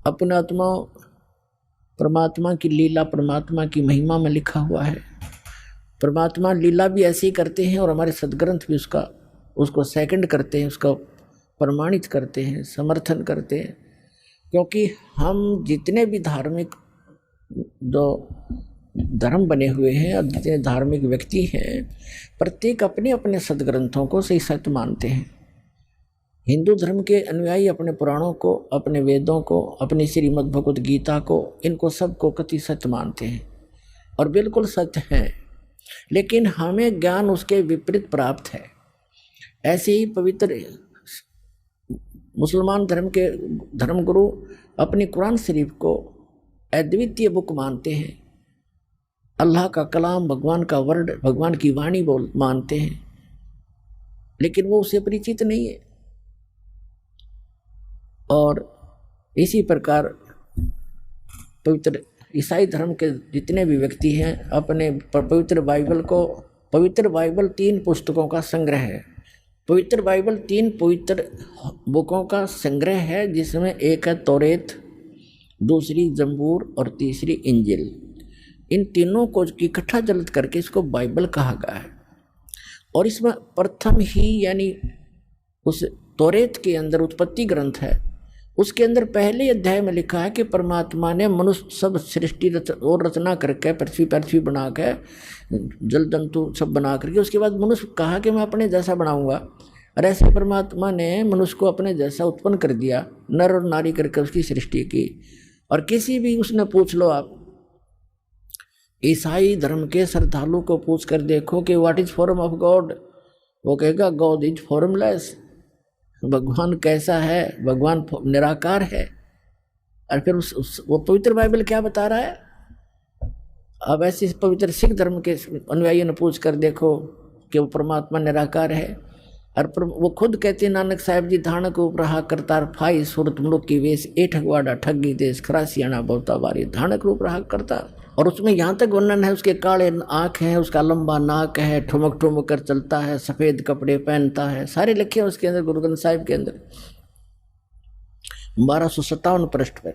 अपने आत्मा परमात्मा की लीला, परमात्मा की महिमा में लिखा हुआ है। परमात्मा लीला भी ऐसे ही करते हैं और हमारे सदग्रंथ भी उसको सेकंड करते हैं, उसका प्रमाणित करते हैं, समर्थन करते हैं। क्योंकि हम जितने भी धार्मिक जो धर्म बने हुए हैं और जितने धार्मिक व्यक्ति हैं, प्रत्येक अपने अपने सदग्रंथों को सही सत्य मानते हैं। हिंदू धर्म के अनुयायी अपने पुराणों को, अपने वेदों को, अपनी श्रीमद् भगवत गीता को, इनको सबको कति सत्य मानते हैं और बिल्कुल सत्य हैं। लेकिन हमें ज्ञान उसके विपरीत प्राप्त है। ऐसे ही पवित्र मुसलमान धर्म के धर्मगुरु अपनी कुरान शरीफ को अद्वितीय बुक मानते हैं, अल्लाह का कलाम, भगवान का वर्ड, भगवान की वाणी मानते हैं, लेकिन वो उससे परिचित नहीं है। और इसी प्रकार पवित्र ईसाई धर्म के जितने भी व्यक्ति हैं अपने पवित्र बाइबल 3 पुस्तकों का संग्रह है। पवित्र बाइबल 3 पवित्र बुकों का संग्रह है, जिसमें एक है तौरेत, दूसरी जंबूर और तीसरी इंजिल। इन तीनों को इकट्ठा जल्द करके इसको बाइबल कहा गया है। और इसमें प्रथम ही यानी उस तौरेत के अंदर उत्पत्ति ग्रंथ है, उसके अंदर पहले अध्याय में लिखा है कि परमात्मा ने मनुष्य सब सृष्टि और रचना करके पृथ्वी बना के जल जंतु सब बना करके उसके बाद मनुष्य कहा कि मैं अपने जैसा बनाऊंगा। और ऐसे परमात्मा ने मनुष्य को अपने जैसा उत्पन्न कर दिया, नर और नारी करके उसकी सृष्टि की। और किसी भी उसने पूछ लो, आप ईसाई धर्म के श्रद्धालु को पूछ कर देखो कि what is form of God, वो कहेगा गॉड इज फॉर्मलेस। भगवान कैसा है? भगवान निराकार है। और फिर वो पवित्र बाइबल क्या बता रहा है? अब ऐसे पवित्र सिख धर्म के अनुयायियों ने पूछ कर देखो कि वो परमात्मा निराकार है। और वो खुद कहते हैं, नानक साहिब जी धानक उपरहा करतार फाई सूरत मुलुक की वेश ए ठगवाड़ा ठगी देश खरासियाना बहुता बारी धानक रूप रहा करतार। और उसमें यहाँ तक वर्णन है, उसके काले आँख हैं, उसका लंबा नाक है, ठुमक ठुमक कर चलता है, सफ़ेद कपड़े पहनता है, सारे लिखे हैं उसके अंदर, गुरु ग्रंथ साहिब के अंदर 1257 पृष्ठ पर।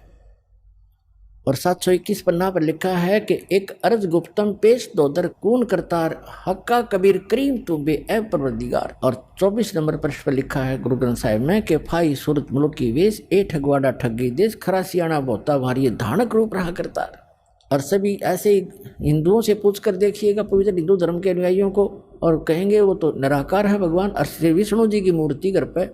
और 721 पन्ना पर लिखा है कि एक अर्ज गुप्तम पेश दोदर कून करतार हक्का कबीर करीम तू बे ए परवरदिगार। और 24 नंबर पृष्ठ पर लिखा है गुरु ग्रंथ साहिब में कि फाई सूरत मुल्क की वेश ए ठगवाड़ा ठगी देश खरासियाना बहुता भारी धानक रूप रहा करतार। और सभी ऐसे ही हिंदुओं से पूछ कर देखिएगा, पवित्र हिंदू धर्म के अनुयायियों को, और कहेंगे वो तो निराकार है भगवान। और श्री विष्णु जी की मूर्ति घर पे,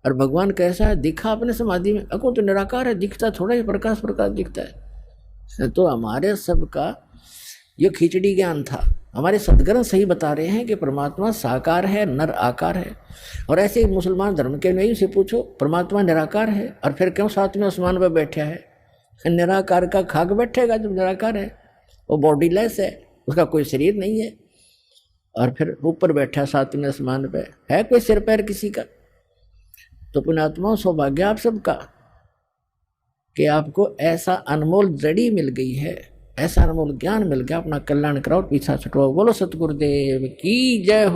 और भगवान कैसा है? दिखा अपने समाधि में, अको तो निराकार है, दिखता थोड़ा ही प्रकाश दिखता है। तो हमारे सबका ये खिचड़ी ज्ञान था। हमारे सदग्रंथ सही बता रहे हैं कि परमात्मा साकार है, नर आकार है। और ऐसे मुसलमान धर्म के अनुयायियों से पूछो, परमात्मा निराकार है, और फिर क्यों 7वें आसमान पर बैठा है? निराकार का खाक बैठेगा जब निराकार है, वो बॉडीलेस है, उसका कोई शरीर नहीं है। और फिर ऊपर बैठा 7वें आसमान पे, है कोई सिर पैर किसी का? तो पुण्यात्मा सौभाग्य आप सबका कि आपको ऐसा अनमोल जड़ी मिल गई है, ऐसा अनमोल ज्ञान मिल गया। अपना कल्याण कराओ, पीछा छुटवाओ। बोलो सतगुरुदेव की जय हो।